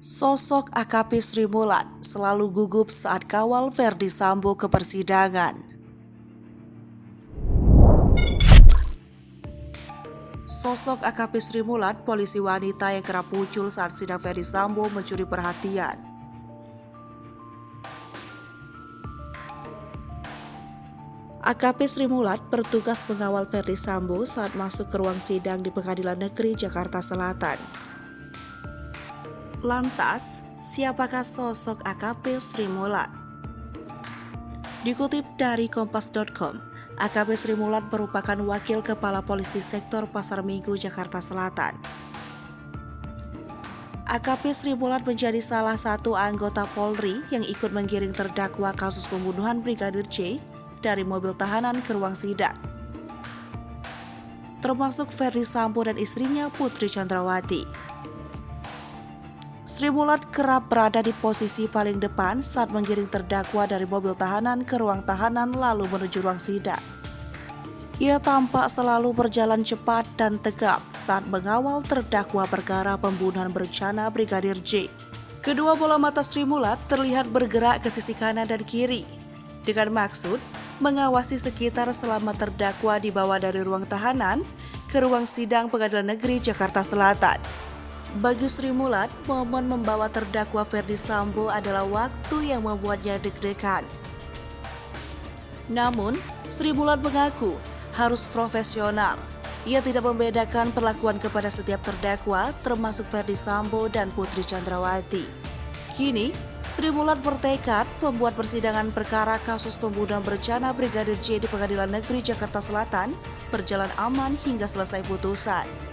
Sosok AKP Sri Mulat selalu gugup saat kawal Verdi Sambo ke persidangan. Sosok AKP Sri Mulat, polisi wanita yang kerap muncul saat sidang Verdi Sambo mencuri perhatian. AKP Sri Mulat bertugas mengawal Verdi Sambo saat masuk ke ruang sidang di Pengadilan Negeri Jakarta Selatan. Lantas, siapakah sosok AKP Sri Mulat? Dikutip dari Kompas.com, AKP Sri Mulat merupakan Wakil Kepala Polisi Sektor Pasar Minggu, Jakarta Selatan. AKP Sri Mulat menjadi salah satu anggota Polri yang ikut menggiring terdakwa kasus pembunuhan Brigadir J dari mobil tahanan ke ruang sidang, termasuk Verdi Sambo dan istrinya Putri Chandrawati. Sri Mulat kerap berada di posisi paling depan saat menggiring terdakwa dari mobil tahanan ke ruang tahanan lalu menuju ruang sidang. Ia tampak selalu berjalan cepat dan tegap saat mengawal terdakwa perkara pembunuhan berencana Brigadir J. Kedua bola mata Sri Mulat terlihat bergerak ke sisi kanan dan kiri, dengan maksud mengawasi sekitar selama terdakwa dibawa dari ruang tahanan ke ruang sidang Pengadilan Negeri Jakarta Selatan. Bagi Sri Mulat, momen membawa terdakwa Verdi Sambo adalah waktu yang membuatnya deg-degan. Namun, Sri Mulat mengaku harus profesional. Ia tidak membedakan perlakuan kepada setiap terdakwa, termasuk Verdi Sambo dan Putri Chandrawati. Kini, Sri Mulat bertekad membuat persidangan perkara kasus pembunuhan berencana Brigadir J di Pengadilan Negeri Jakarta Selatan berjalan aman hingga selesai putusan.